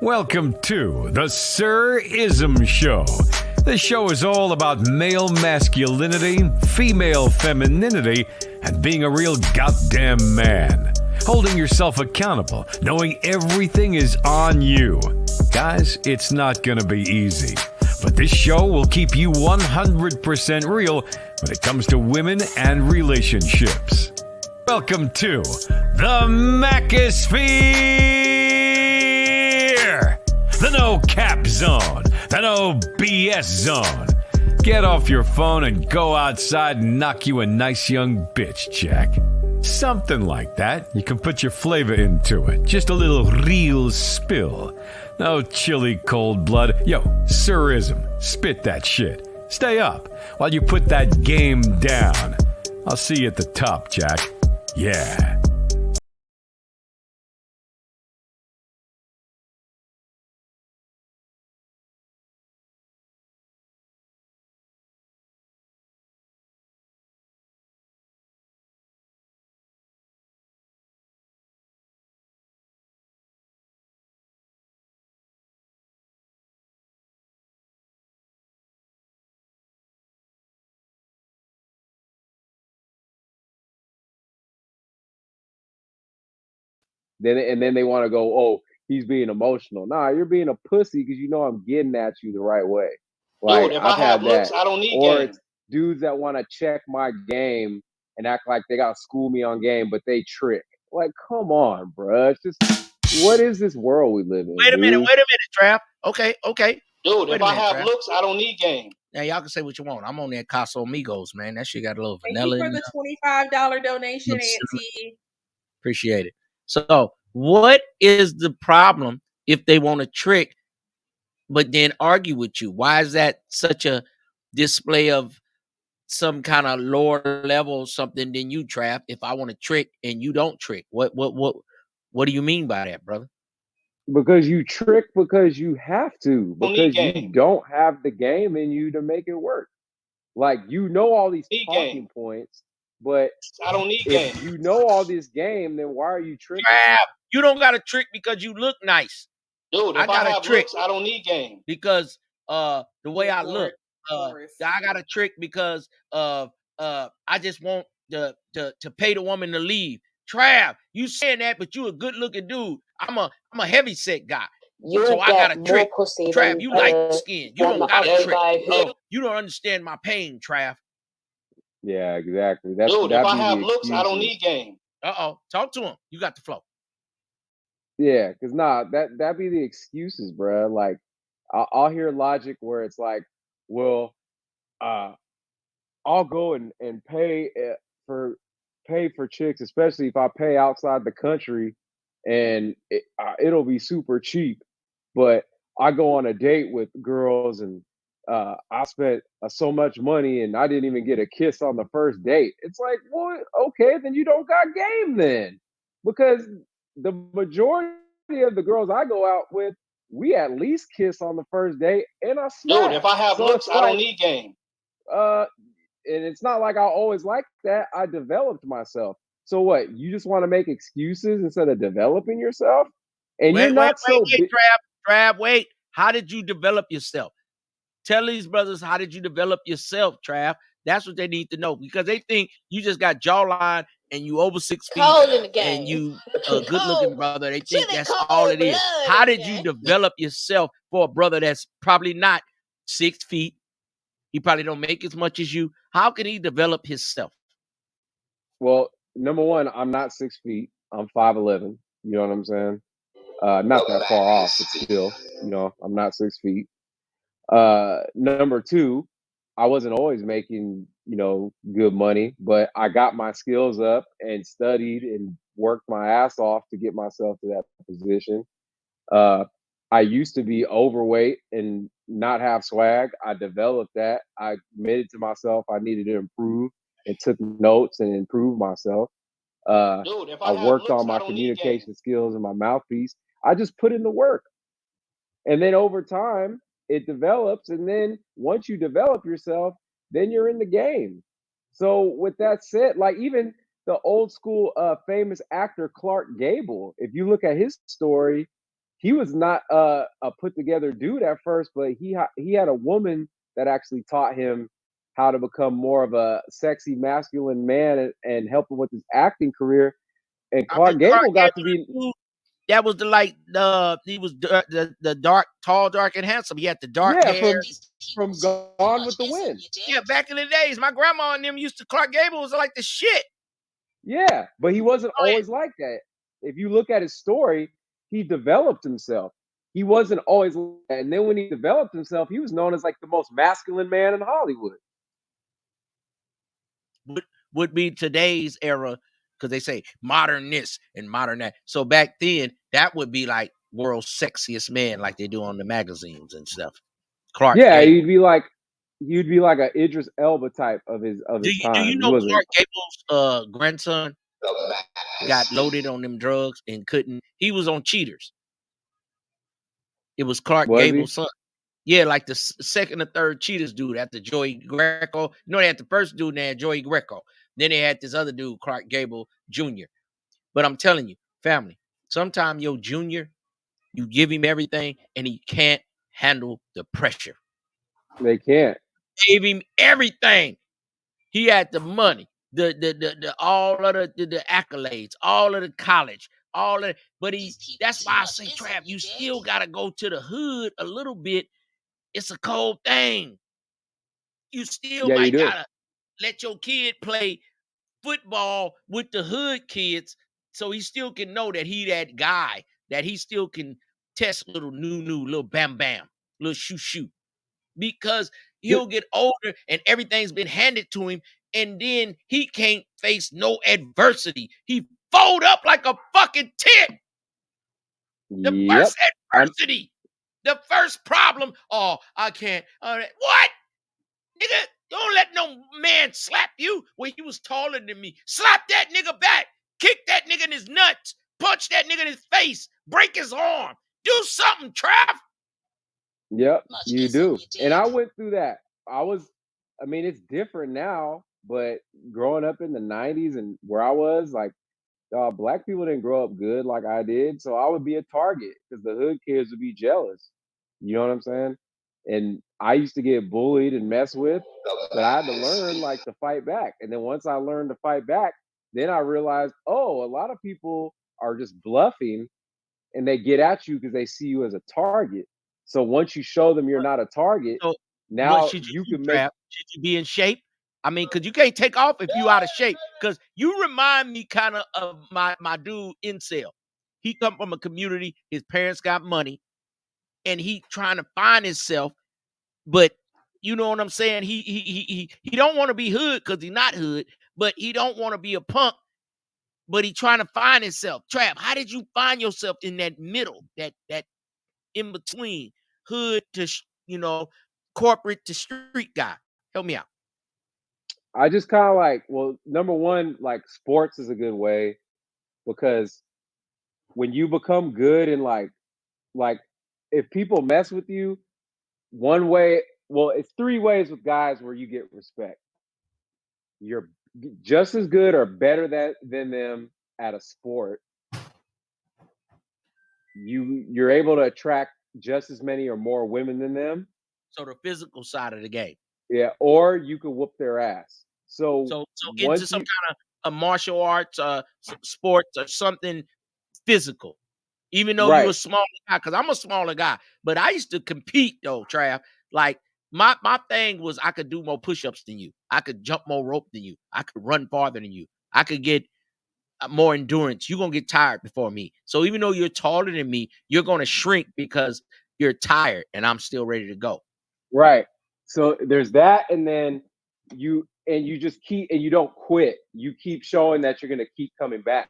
Welcome to the Sir-ism Show. This show is all about male masculinity, female femininity, and being a real goddamn man. Holding yourself accountable, knowing everything is on you. Guys, it's not going to be easy. But this show will keep you 100% real when it comes to women and relationships. Welcome to the MACKISPHERE! The no cap zone, the no BS zone. Get off your phone and go outside and knock you a nice young bitch, Jack. Something like that. You can put your flavor into it. Just a little real spill. No chilly cold blood. Yo, Sir-ism, spit that shit. Stay up while you put that game down. I'll see you at the top, Jack. Yeah. Then they want to go, oh, he's being emotional. Nah, you're being a pussy because you know I'm getting at you the right way. Like Dude, if I I've have had looks, that. I don't need Or game. it's dudes that want to check my game and act like they gotta school me on game, but they trick. Like, come on, bruh. It's just what is this world we live in? Wait a minute, dude? Trap. Okay. Dude, Wait if a I minute, have Trap. looks, I don't need game. Now y'all can say what you want. I'm on that Casamigos, man. That shit got a little Thank vanilla you for in the there. $25 donation, Little cinnamon. Auntie. Appreciate it. So, what is the problem if they want to trick, but then argue with you? Why is that such a display of some kind of lower level something than you, Trap? If I want to trick and you don't trick, what do you mean by that, brother? Because you trick because you have to, Don't need because you game. don't have the game in you to make it work. Like you know all these Need talking game. points, but I don't need if game. you know all this game, then why are you tricking? Trap, you don't got to trick because you look nice. Dude, if I gotta have trick looks, I don't need game. because the way I look. Boris. I got to trick because I just want to pay the woman to leave. Trav, you saying that, but you a good looking dude. I'm a heavy set guy. You I gotta get trick. more pussy Trav, than you light skin. You than don't the gotta other trick. guy who. You don't understand my pain, Trav. Yeah, exactly. That's Dude, if that'd I be have the looks, I don't excuses. need game. Talk to him. You got the flow. Yeah, because that'd be the excuses, bruh. Like I'll hear logic where it's like, well, uh, I'll go and for pay for chicks, especially if I pay outside the country, and it'll be super cheap. But I go on a date with girls, and I spent so much money, and I didn't even get a kiss on the first date. It's like, well, okay, then you don't got game then, because the majority of the girls I go out with, we at least kiss on the first date, and I Dude, smash. if I have So looks, it's I don't like, need game. uh, and it's not like I always like that. I developed myself. So what? You just want to make excuses instead of developing yourself? And you're not so big. Trav, wait. How did you develop yourself? Tell these brothers, how did you develop yourself, Trav? That's what they need to know, because they think you just got jawline and you over 6 feet Cold in the game. and you a good looking brother. They think that's cold all it is. blood How in did the you game. develop yourself for a brother that's probably not 6 feet? He probably don't make as much as you. How can he develop himself? Well, number one, I'm not 6 feet. I'm 5'11". You know what I'm saying? Not that far off, but still, I'm not 6 feet. Number two, I wasn't always making, good money, but I got my skills up and studied and worked my ass off to get myself to that position. Uh, I used to be overweight and not have swag. I developed that. I admitted to myself I needed to improve and took notes and improved myself. Dude, if I I have worked looks, on I my don't need game. communication skills and my mouthpiece. I just put in the work. And then over time, it develops. And then once you develop yourself, then you're in the game. So with that said, like even the old school famous actor Clark Gable, if you look at his story, he was not a put together dude at first, but he had a woman that actually taught him how to become more of a sexy masculine man and help him with his acting career. And I remember Clark Clark Gable Gable, got to be the dude that was he was the dark, tall, dark, and handsome. He had the dark yeah hair. from Gone with the Wind. Yeah, back in the days, my grandma and them used to Clark Gable was like the shit. Yeah, but he wasn't Go ahead. always like that. If you look at his story, he developed himself. He wasn't always like that. And then when he developed himself, he was known as like the most masculine man in Hollywood. Would be today's era because they say modern this and modern that. So back then, that would be like world's sexiest man, like they do on the magazines and stuff. Clark Yeah, Gable. you'd be like a Idris Elba type of his Do time. you He know wasn't. Clark Gable's grandson got loaded on them drugs and couldn't? He was on Cheaters. It was Clark Was he? Gable's son. Yeah, like the second or third Cheaters dude after Joey Greco. You know, they had the first dude, they had Joey Greco. Then they had this other dude, Clark Gable Jr. But I'm telling you, family, sometimes your junior, you give him everything and he can't handle the pressure. They can't. Gave him everything. He had the money, the all of the accolades, all of the college, all of but that's why I say, Trav, you still gotta go to the hood a little bit. It's a cold thing. You still Yeah, you might do. gotta let your kid play football with the hood kids so he still can know that he that guy, that he still can test little new, little bam bam, little shoo, because Th- he'll get older and everything's been handed to him, and then he can't face no adversity. He fold up like a fucking tit. The Yep. first I'm. adversity, the first problem. Oh, I can't. What? Nigga, don't let no man slap you when he was taller than me. Slap that nigga back. Kick that nigga in his nuts. Punch that nigga in his face. Break his arm. Do something, Trav. Yep, you do. And I went through that. I mean, it's different now, but growing up in the 90s and where I was, like, black people didn't grow up good like I did. So I would be a target because the hood kids would be jealous. You know what I'm saying? And I used to get bullied and messed with, but I had to learn like to fight back. And then once I learned to fight back, then I realized, oh, a lot of people are just bluffing and they get at you because they see you as a target. So once you show them you're not a target, So what now should you you do, can make. Trav? Should you be in shape? I mean, because you can't take off if you out of shape. Because you remind me kind of my dude Incel. He come from a community, his parents got money, and he trying to find himself, but you know what I'm saying? He don't want to be hood because he's not hood, but he don't want to be a punk, but he trying to find himself. Trav, how did you find yourself in that middle, that in between hood to corporate to street guy? Help me out. I just kind of like, well, number one, like sports is a good way because when you become good and like if people mess with you, one way, well, it's three ways with guys where you get respect. You're just as good or better than them at a sport. You're able to attract just as many or more women than them. So the physical side of the game. Yeah, or you can whoop their ass. So So into once some you kind of a martial arts, sports or something physical. Even though you're right, a smaller guy, because I'm a smaller guy, but I used to compete though, Trav. Like my thing was I could do more push-ups than you. I could jump more rope than you. I could run farther than you. I could get more endurance. You're gonna get tired before me. So even though you're taller than me, you're gonna shrink because you're tired and I'm still ready to go. right. So there's that, and then you just keep and you don't quit. You keep showing that you're gonna keep coming back.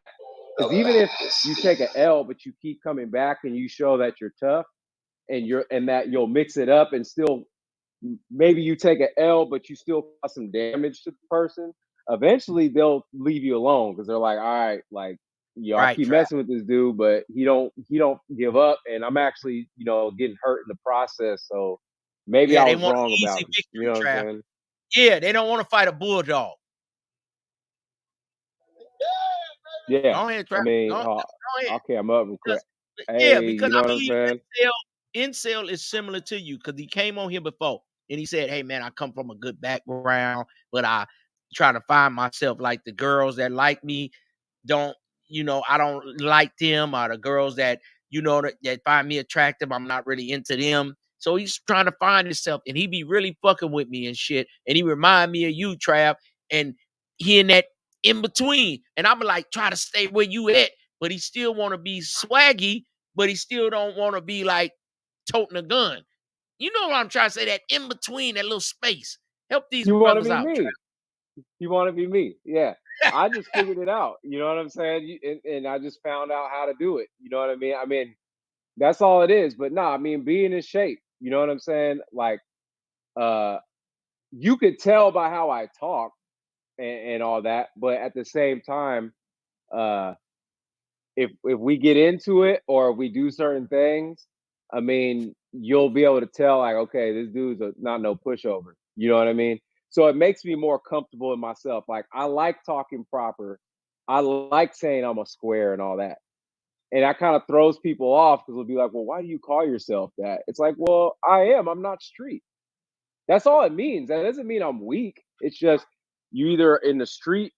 Because even if you take an L, but you keep coming back and you show that you're tough and that you'll mix it up and still maybe you take an L, but you still cause some damage to the person. Eventually, they'll leave you alone because they're like, all right, like I Right, keep Trav. messing with this dude, but he don't give up, and I'm actually getting hurt in the process. So maybe Yeah, I they was want wrong an about easy him. You victory, know what I'm Trav. saying? Yeah, they don't want to fight a bulldog. Yeah. Go ahead, I Trav. mean, Go ahead. okay, I'm up real quick. Yeah, hey, because you know I what I'm believe saying? incel is similar to you because he came on here before and he said, "Hey man, I come from a good background, but I try to find myself like the girls that like me don't, I don't like them, or the girls that that find me attractive. I'm not really into them." So he's trying to find himself, and he be really fucking with me and shit. And he remind me of you, Trav, and he in that in between. And I'm like, try to stay where you at, but he still want to be swaggy, but he still don't want to be like toting a gun. You know what I'm trying to say? That in between, that little space. Help these You want to brothers be out, Trav. me. You want to be me. Yeah. I just figured it out. You know what I'm saying? And I just found out how to do it. You know what I mean? I mean, that's all it is. But no, I mean, being in shape. You know what I'm saying? Like, uh, you could tell by how I talk and all that. But at the same time, uh, if we get into it or we do certain things, I mean, you'll be able to tell like, okay, this dude's not no pushover. You know what I mean? So it makes me more comfortable in myself. Like I like talking proper. I like saying I'm a square and all that. And that kind of throws people off because they'll be like, well, why do you call yourself that? It's like, well, I am. I'm not street. That's all it means. That doesn't mean I'm weak. It's just you either in the street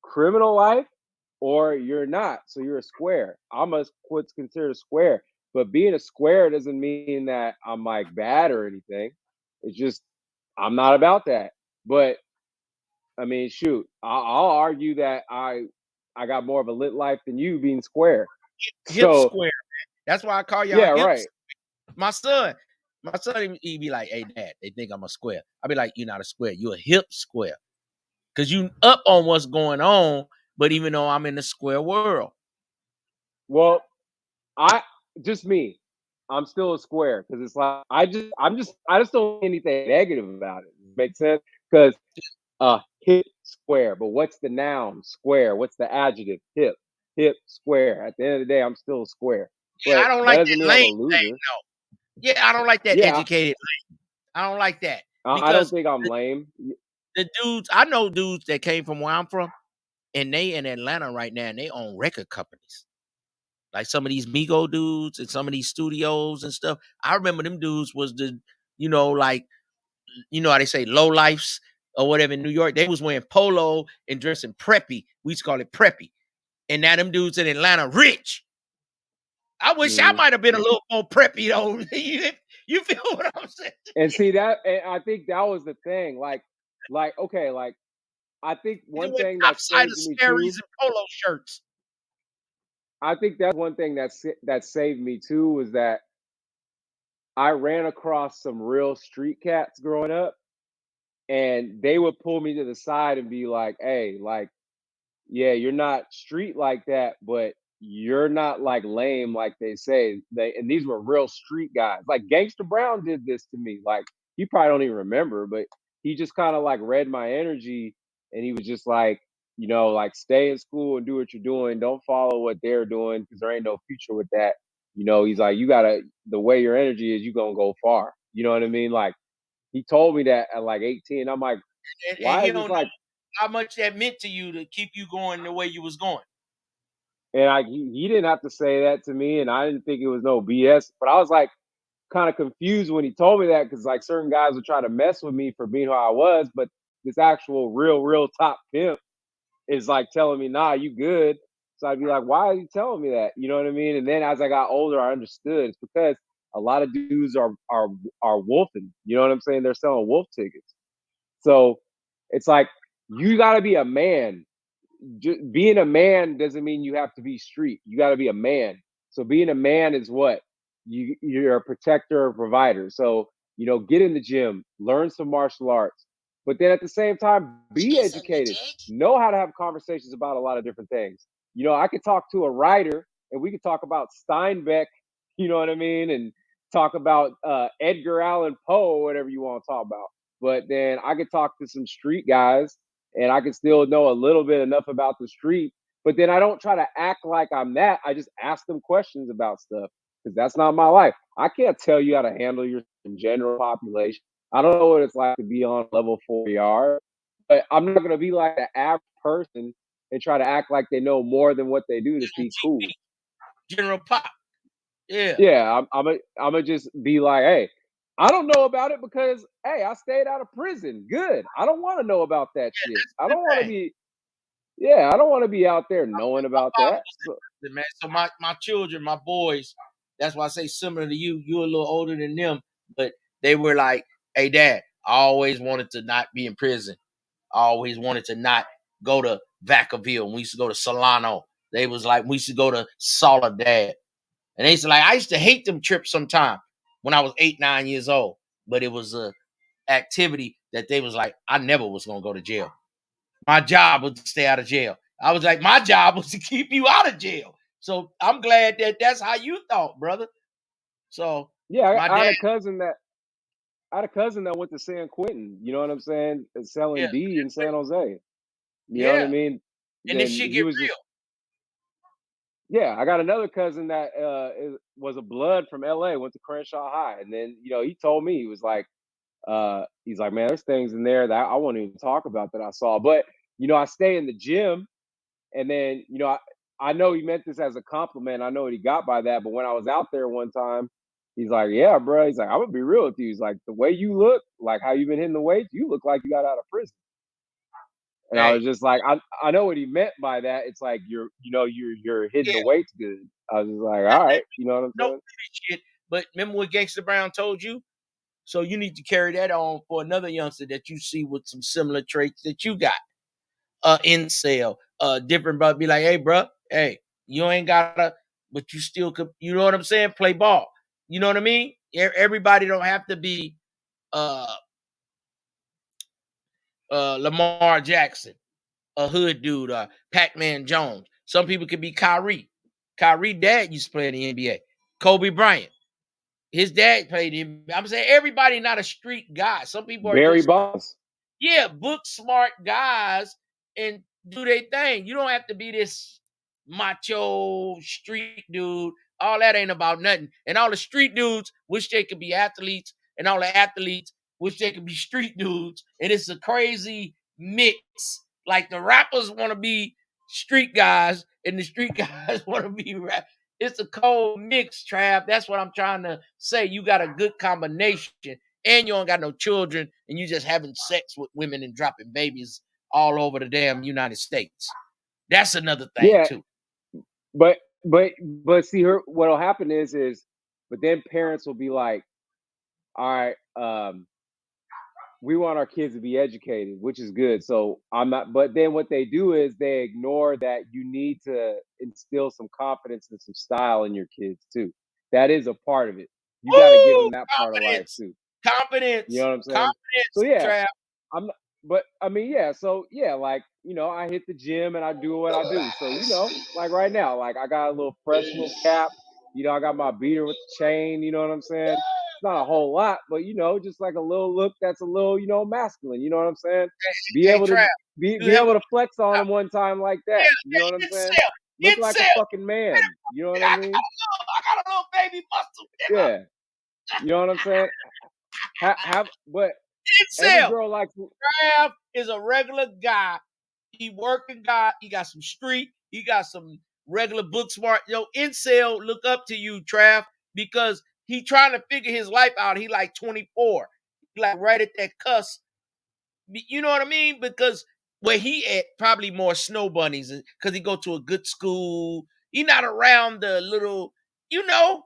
criminal life or you're not. So you're a square. I'm what's considered a square. But being a square doesn't mean that I'm like bad or anything. It's just I'm not about that. But I mean, shoot, I'll argue that I got more of a lit life than you being square. Hip So square. That's why I call y'all yeah, hips. right. My son, he be like, "Hey, dad, they think I'm a square." I be like, "You're not a square. You're a hip square, cause you up on what's going on." But even though I'm in the square world, Well, I just me. I'm still a square because it's like I just don't see anything negative about it. Makes sense? Because hip square, but what's the noun? Square. What's the adjective? Hip. Hip square. At the end of the day, I'm still a square. yeah, But I don't that like doesn't that mean I'm lame a thing. loser. No, yeah, I don't like that Yeah, educated. I don't like that I don't because think I'm lame. the dudes I know dudes that came from where I'm from, and they in Atlanta right now, and they own record companies. Like some of these Migo dudes and some of these studios and stuff. I remember them dudes was like, how they say low lifes or whatever in New York. They was wearing polo and dressing preppy. We used to call it preppy. And now them dudes in Atlanta rich. I wish I Mhm. might have been a little more preppy though. You feel what I'm saying? And see that, and I think that was the thing. Okay, like I think These one with thing that lopsided saved me Sperry's too. and polo shirts. I think that's one thing that saved me too was that I ran across some real street cats growing up, and they would pull me to the side and be like, "Hey, like, yeah, you're not street like that, but you're not like lame like they say." And these were real street guys. Like Gangsta Brown did this to me. Like you probably don't even remember, but he just kind of like read my energy, and he was just like, like stay in school and do what you're doing. Don't follow what they're doing because there ain't no future with that. He's like, you gotta the way your energy is, you gonna go far. You know what I mean? Like he told me that at like 18. I'm like, And why he is this don't know like? how much that meant to you to keep you going the way you was going. And he didn't have to say that to me, and I didn't think it was no BS. But I was like kind of confused when he told me that because like certain guys would try to mess with me for being who I was, but this actual real top pimp is like telling me, "Nah, you good." So I'd be like, "Why are you telling me that?" You know what I mean? And then as I got older, I understood it's because a lot of dudes are wolfing. You know what I'm saying? They're selling wolf tickets. So it's like you got to be a man. Being a man doesn't mean you have to be street. You got to be a man. So being a man is what you're a protector or provider. So get in the gym, learn some martial arts, but then at the same time, be educated. Know how to have conversations about a lot of different things. I could talk to a writer, and we could talk about Steinbeck. You know what I mean, and talk about Edgar Allan Poe, or whatever you want to talk about. But then I could talk to some street guys and I can still know a little bit enough about the street. But then I don't try to act like I'm that. I just ask them questions about stuff because that's not my life. I can't tell you how to handle your general population. I don't know what it's like to be on level 4 ER, but I'm not going to be like the average person and try to act like they know more than what they do to be cool. General Pop. Yeah, I'm just be like, hey, I don't know about it because hey, I stayed out of prison. Good. I don't want to know about that shit. That's I the don't want to thing. be. Yeah, I don't want to be out there knowing My about father that. was So, in prison, man. So my children, my boys, that's why I say similar to you. You're a little older than them, but they were like, "Hey, Dad, I always wanted to not be in prison. I always wanted to not go to Vacaville. We used to go to Solano. They was like, we used to go to Soledad. And they used to like, I used to hate them trips sometime when I was 8, 9 years old. But it was a activity that they was like, I never was gonna go to jail. My job was to stay out of jail. I was like, my job was to keep you out of jail. So I'm glad that that's how you thought, brother. So yeah, my I had dad, a cousin that went to San Quentin. You know what I'm saying? yeah, Selling D in San Jose. You know what I yeah. mean? And this Then shit he get was real. just yeah. I got another cousin that was a blood from LA. Went to Crenshaw High, and then he told me he was like. He's like, man, there's things in there that I won't even talk about that I saw. But I stay in the gym, and then I know he meant this as a compliment. I know what he got by that. But when I was out there one time, he's like, yeah, bro. He's like, I'm gonna be real with you. He's like, the way you look, like how you've been hitting the weights, you look like you got out of prison. And I was Hey, just like, I know what he meant by that. It's like you're hitting yeah, the weights good. I was just like, that, all that, right, you know what I'm no saying? shit. But remember what Gangsta Brown told you? So you need to carry that on for another youngster that you see with some similar traits that you got. Incel, different brother. Be like, hey, bro, hey, you ain't gotta, but you still could. You know what I'm saying? Play ball. You know what I mean? Everybody don't have to be uh Lamar Jackson, a hood dude, Pac-Man Jones. Some people could be Kyrie. Kyrie dad used to play in the NBA. Kobe Bryant. His dad played him. I'm saying everybody not a street guy. Some people are Barry just Bonds. yeah, book smart guys and do their thing. You don't have to be this macho street dude. All that ain't about nothing. And all the street dudes wish they could be athletes, and all the athletes wish they could be street dudes. And it's a crazy mix. Like the rappers want to be street guys, and the street guys want to be rap. It's a cold mix, Trav. That's what I'm trying to say. You got a good combination and you don't got no children, and you just having sex with women and dropping babies all over the damn United States. That's another thing Yeah, too. but but see her. What'll happen but then parents will be like, all right, we want our kids to be educated, which is good. So I'm not. But then what they do is they ignore that you need to instill some confidence and some style in your kids too. That is a part of it. You got to give Woo! them that part of life Confidence, too. You know confidence, what I'm saying? So confidence, yeah, Trav. I'm not, but I mean, yeah. So yeah, like I hit the gym and I do what I do. So like right now, like I got a little fresh little cap. I got my beater with the chain. You know what I'm saying? It's not a whole lot, but just like a little look that's a little masculine. You know what I'm saying? Be Hey, able to Trav, you be help able me to flex on out. them one time like that. You know what I'm Yeah, saying? incel, Look like a incel. fucking man. You know what I I mean? got a little baby muscle, nigga. Yeah. You know what I'm saying? But every Incel. girl likes. Trav is a regular guy. He working guy. He got some street. He got some regular book smart. Yo, incel look up to you, Trav, because he trying to figure his life out. He like 24. He like right at that cusp. You know what I mean? Because where he at, probably more snow bunnies because he go to a good school. He not around the little, you know.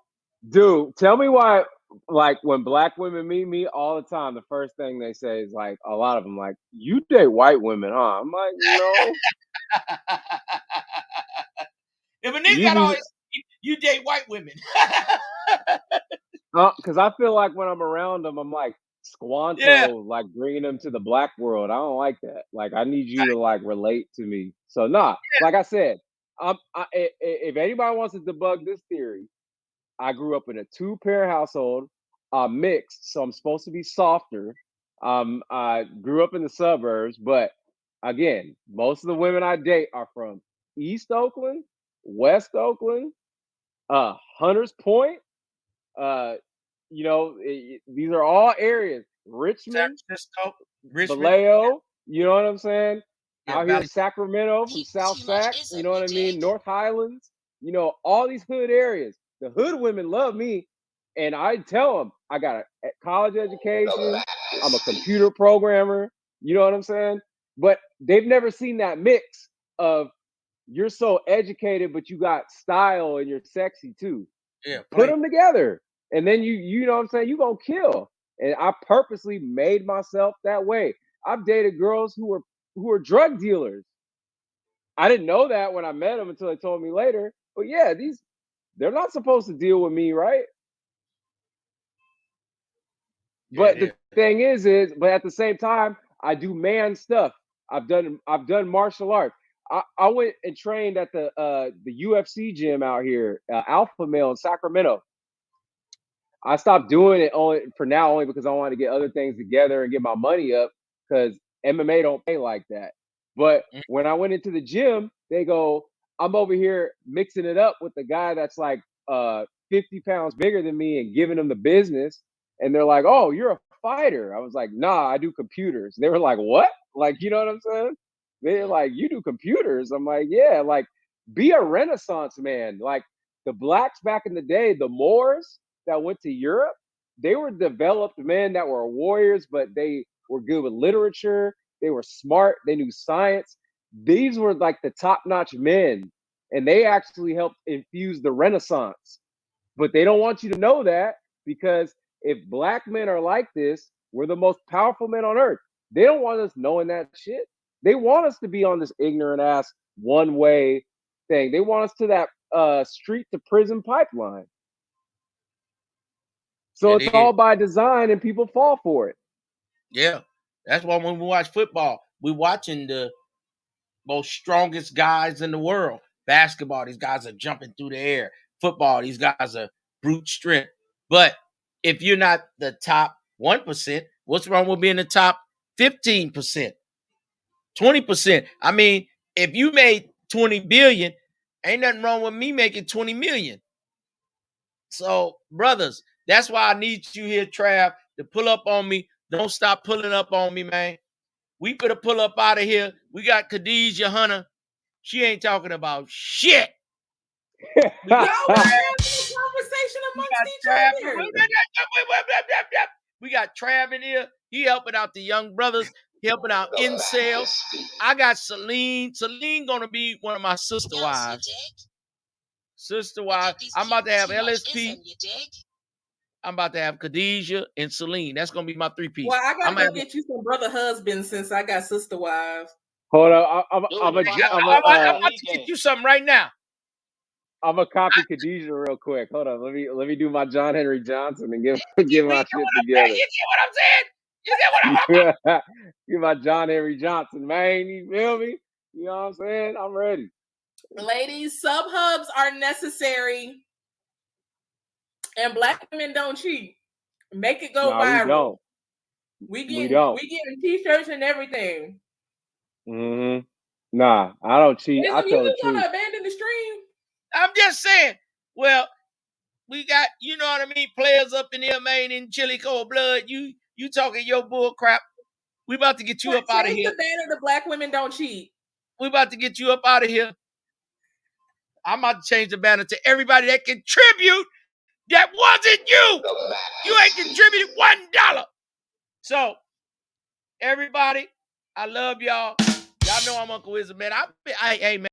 Dude, tell me why, like, when black women meet me all the time, the first thing they say is, like, a lot of them, like, you date white women, huh? I'm like, no. If a nigga got all Usually, his, you date white women. because I feel like when I'm around them, I'm like, Yeah. Squanto, like, bringing them to the black world. I don't like that. Like, I need you to, like, relate to me. So, nah, like I said, if anybody wants to debug this theory, I grew up in a two-parent household, mixed, so I'm supposed to be softer. I grew up in the suburbs, but again, most of the women I date are from East Oakland, West Oakland, Hunters Point. Uh, these are all areas. San Richmond, Francisco, Richmond, Vallejo. You know what I'm saying? yeah, Out here, Valley. Sacramento, South Sac. You know what I mean? North Highlands. All these hood areas. the hood women love me, and I tell them I got a college education. I'm a computer programmer. You know what I'm saying? But they've never seen that mix of you're so educated, but you got style and you're sexy too. Yeah, Put them together, and then you know what I'm saying, you gonna kill. And I purposely made myself that way. I've dated girls who were drug dealers. I didn't know that when I met them until they told me later. But yeah, they're not supposed to deal with me, right? But the thing is, but at the same time, I do man stuff. I've done martial arts. I went and trained at the UFC gym out here, Alpha Male in Sacramento. I stopped doing it only because I wanted to get other things together and get my money up, because MMA don't pay like that. But when I went into the gym, they go, I'm over here mixing it up with the guy that's like 50 pounds bigger than me and giving him the business. And they're like, oh, you're a fighter. I was like, nah, I do computers. They were like, what? Like, you know what I'm saying? They're like, you do computers? I'm like, yeah, like, be a Renaissance man. Like the blacks back in the day, the Moors that went to Europe, they were developed men that were warriors, but they were good with literature. They were smart. They knew science. These were like the top-notch men, and they actually helped infuse the Renaissance. But they don't want you to know that, because if black men are like this, we're the most powerful men on earth. They don't want us knowing that shit. They want us to be on this ignorant ass one way thing. They want us to that street to prison pipeline. So it's all by design, and people fall for it. Yeah. That's why when we watch football, we're watching the most strongest guys in the world. Basketball, these guys are jumping through the air. Football, these guys are brute strength. But if you're not the top 1%, what's wrong with being the top 15%? 20%? I mean, if you made 20 billion, ain't nothing wrong with me making 20 million. So, brothers, that's why I need you here, Trav, to pull up on me. Don't stop pulling up on me, man. We better pull up out of here. We got Khadijah Hunter. She ain't talking about shit. Y'all were having a conversation amongst each other. We got Trav in here. He helping out the young brothers, helping out incels. I got Celine. Celine gonna be one of my sister wives. Sister wives. I'm about to have LSP. I'm about to have Khadijah and Celine. That's gonna be my 3-piece. Well, I gotta go get you some brother husbands since I got sister wives. Hold on, I'm about to get you something right now. I'm gonna copy Khadijah real quick. Hold on, let me do my John Henry Johnson and get my shit together. You see what I'm saying? You see what I'm saying? Get my John Henry Johnson, man. You feel me? You know what I'm saying? I'm ready. Ladies, sub hubs are necessary, and black women don't cheat. Make it go viral. We getting t-shirts and everything. Nah, I don't cheat. I tell the truth. Gonna abandon the stream? I'm just saying. Well, we got, you know what I mean, players up in here, man, in chili cold blood. You talking your bull crap. We about to get you up out of here. The banner, the black women don't cheat. We about to get you up out of here. I'm about to change the banner to everybody that contribute. That wasn't you. You ain't contributed $1. So, everybody, I love y'all. Y'all know I'm Uncle Wizard, man. Hey, man.